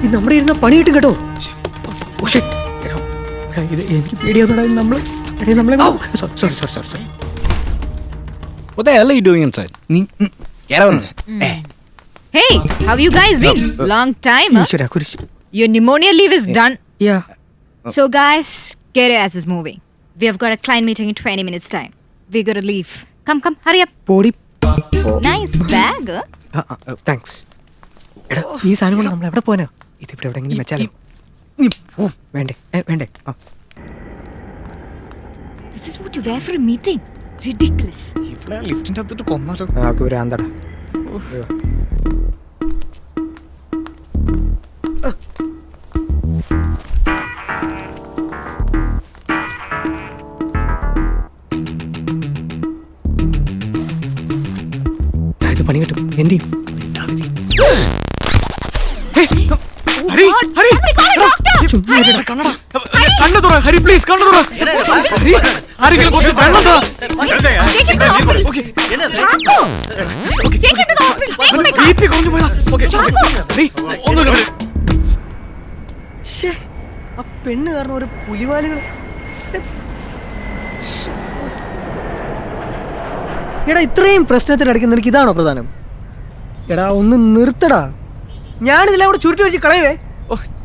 ഇത് നമ്മുടെ ഇരുന്ന പണി കിട്ടും കേട്ടോ. ഇത് എനിക്ക് പേടിയാവുന്നടാ. നമ്മളെ sorry. What the hell are you doing inside? Get out. Hey, how you guys been? Long time, huh? ഈശ്വരാ കുരിശ്. Your pneumonia leave is done. Yeah. So guys, get your asses moving. We have got a client meeting in 20 minutes time. We gotta leave. Come, hurry up. പോടി. Nice bag, huh? Thanks. എടാ ഈ സാധനം കൊണ്ട് നമ്മൾ എവിടെ പോനാ? ഇതിവിടെ എവിടെയെങ്കിലും വെച്ചാലോ? വേണ്ടേ? This is what you wear for a meeting. Ridiculous. ലിഫ്റ്റിന്റെ അകത്തോട്ട് കൊന്നാലോ? ആക്ക് വരാന്തടാ. ഇത് പണി കിട്ടും. എന്ത് ചെയ്യും? കണ്ണു തുറ ഹരി, പ്ലീസ് കണ്ണു തുറ. ആരെങ്കിലും കുറച്ച് വെള്ളം താ. BP കുറഞ്ഞു പോയതാ. ഒന്നുമില്ല. ആ പെണ്ണ് കാരണം ഒരു പുലിവാലുകൾ. എടാ ഇത്രയും പ്രശ്നത്തിനടയ്ക്ക് നിനക്ക് ഇതാണോ പ്രധാനം? എടാ ഒന്ന് നിർത്തടാ. ഞാനിതെല്ലാം കൂടെ ചുരുട്ടി വെച്ച് കളയവേ.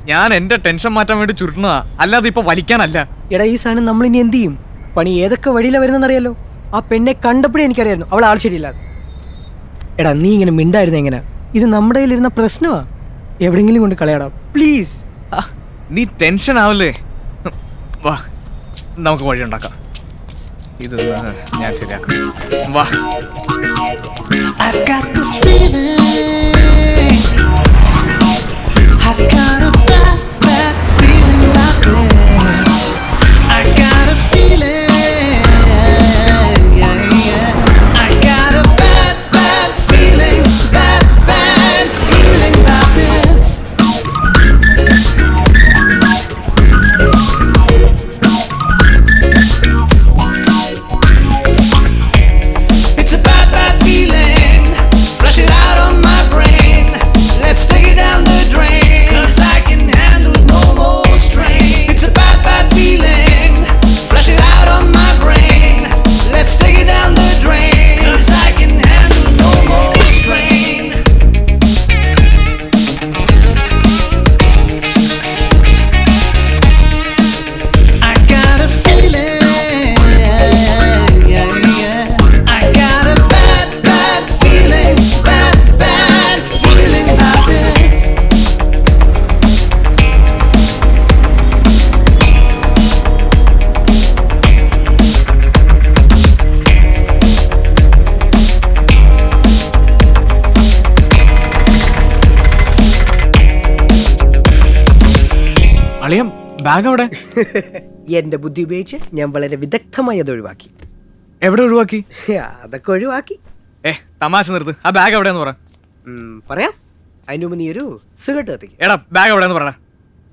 ഞാൻ എന്റെ ടെൻഷൻ മാറ്റാൻ വേണ്ടി ചുരുട്ടുന്നതാ, അല്ലാതെ ഇപ്പൊ വലിക്കാനല്ല. എടാ ഈ സാധനം നമ്മൾ ഇനി എന്ത് ചെയ്യും? പണി ഏതൊക്കെ വഴിയിലാണ് വരുന്നറിയാലോ. ആ പെണ്ണെ കണ്ടപ്പോഴേ എനിക്കറിയായിരുന്നു അവൾ ആൾ ശരിയില്ല. എടാ നീ ഇങ്ങനെ മിണ്ടായിരുന്ന എങ്ങനെ? ഇത് നമ്മുടെ കയ്യിലിരുന്ന പ്രശ്നമാ. എവിടെയെങ്കിലും കൊണ്ട് കളയടാ പ്ലീസ്. നീ ടെൻഷൻ ആവല്ലേ? വാ നമുക്ക് വഴി ഉണ്ടാക്കാം. ഇത് ഞാൻ ശരിയാക്കാം. വാ. I've got this feeling. I've got a bad, bad feeling about this. I got a feeling. Yeah, yeah. I got a bad, bad feeling. Bad, bad feeling about this. It's a bad, bad feeling. Flush it out of my brain. Let's take it down the drain. 'Cause I can handle no more strain. It's a bad, bad feeling. Flush it out of my brain. Let's take it down the drain. 'Cause I can handle no more strain. I got a feeling. Yeah, yeah. I got a bad, bad feeling. Bad, bad feeling about this. അളിയം bag എവിടെ? എന്റെ ബുദ്ധി ഉപയോഗിച്ച് ഞാൻ വളരെ വിദഗ്ധമായി അത് ഒഴിവാക്കി. എവിടെ ഒഴിവാക്കി? അതൊക്കെ ഒഴിവാക്കി. തമാശ നിർത്ത്. ആ ബാഗ് എവിടെയെന്ന് പറ. പറയാം. അതിന് മുമ്പ് നീ ഒരു സിഗരറ്റ് കത്തിക്ക്. എടാ ബാഗ് എവിടെയെന്ന് പറ.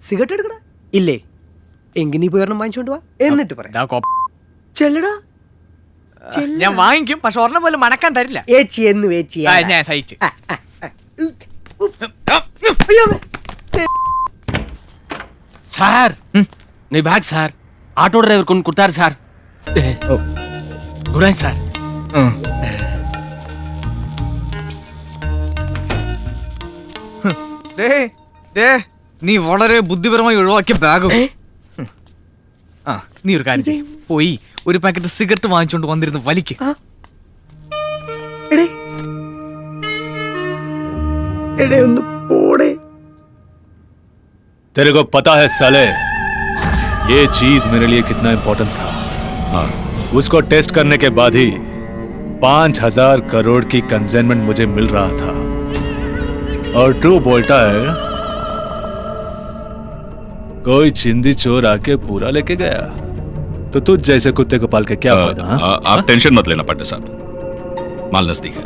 സിഗരറ്റ് എടുക്കടാ. ഇല്ലേ എങ്കിൽ നീ പോയി ഒരെണ്ണം വാങ്ങിച്ചോണ്ട് വാ, എന്നിട്ട് പറയാം. ചെല്ലടാ. ഞാൻ വാങ്ങിക്കും, പക്ഷെ ഒരെണ്ണം പോലും മണക്കാൻ തരില്ല. ഏച്ചി എന്ന് വേച്ചി. ഞാൻ സഹിച്ചു. సార్ నీ బ్యాగ్ సార్ ఆటో డ్రైవర్ కొని కుడతారు సార్. Good night sir. നീ വളരെ ബുദ്ധിപരമായി ഒഴിവാക്കിയ ബാഗ്. നീ ഒരു കാര്യം ചെയ്യ്. പോയി ഒരു പാക്കറ്റ് സിഗരറ്റ് വാങ്ങിച്ചോണ്ട് വന്നിരുന്ന് വലിക്ക്. ഒന്ന് പോടേ. तेरे को पता है साले ये चीज मेरे लिए कितना इम्पोर्टेंट था? हाँ। उसको टेस्ट करने के बाद ही 5,000 करोड़ की कंसाइनमेंट मुझे मिल रहा था. और तू बोलता है कोई चिंदी चोर आके पूरा लेके गया, तो तुझ जैसे कुत्ते को पाल के क्या फायदा? आप टेंशन मत लेना पांडे साहब, माल नजदीक है.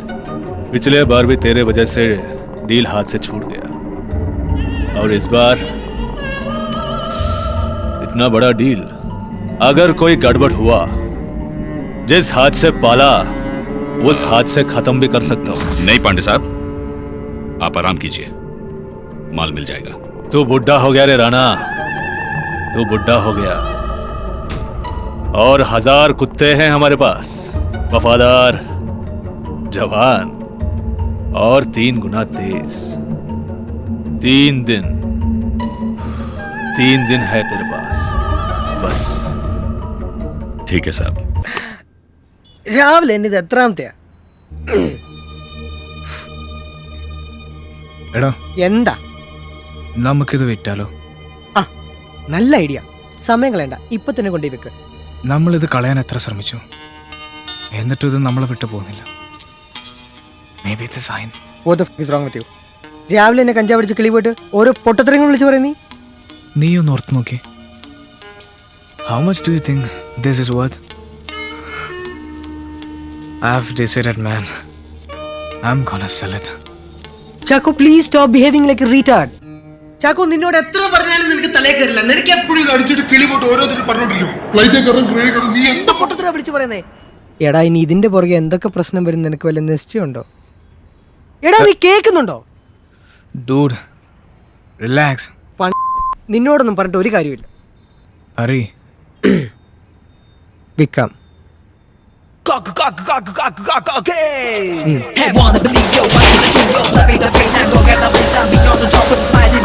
पिछले बार भी तेरे वजह से डील हाथ से छूट गया, और इस बार इतना बड़ा डील, अगर कोई गड़बड़ हुआ, जिस हाथ से पाला उस हाथ से खत्म भी कर सकता हूं. नहीं पांडे साहब, आप आराम कीजिए, माल मिल जाएगा. तू बुढ़ा हो गया रे राणा, तू बुढ़ा हो गया। और 1000 कुत्ते हैं हमारे पास, वफादार, जवान और 3 गुना तेज। 3 दिन है तेरे पास बस। ठीक है साहब। രാവിലെ തന്നെ ഇത് എത്രാമത്തെയാ? എടാ എന്താ? നമുക്കിത് വിറ്റാലോ? ആ, നല്ല ഐഡിയ. സമയം കളയണ്ട, ഇപ്പൊ തന്നെ കൊണ്ടുപോയി വെക്ക്. നമ്മളിത് കളയാൻ എത്ര ശ്രമിച്ചു, എന്നിട്ടും ഇത് നമ്മളെ വിട്ടു പോകുന്നില്ല. Maybe it's a sign. What the fuck is wrong with you? രാവിലെ എന്നെ കഞ്ചാവ് അടിച്ച് കിളി പോയിട്ട് ഓരോ പൊട്ടത്തരങ്ങൾ വിളിച്ച് പറയുന്നീ. നീ ഒന്ന് ഓർത്ത് നോക്കി. How much do you think this is worth? I have decided man, I am gonna sell it. Chacko please stop behaving like a retard. Chacko നിന്നോട് എത്ര പറഞ്ഞാലും നിനക്ക് തലേ കയറില്ല. നിനക്ക് എപ്പോഴും ഇത് അടിച്ചിട്ട് കിളി പോട്ട് ഓരോരുത്തർ പറഞ്ഞോണ്ടിരിക്കും. നീ എന്താ പൊട്ടത്തരാ വിളിച്ച് പറയുന്നേ? എടാ ഇനി ഇതിന്റെ പുറകെ എന്തൊക്കെ പ്രശ്നം വരും നിനക്ക് വല്ല നിശ്ചയമുണ്ടോ? എടാ നീ കേൾക്കുന്നുണ്ടോ? Dude relax. നിന്നോടൊന്നും പറഞ്ഞിട്ട് ഒരു കാര്യമില്ല. Hari വിക്കാം. Wanna believe yo, I let you go. Let me the face tango, get up inside me on the top of the smile.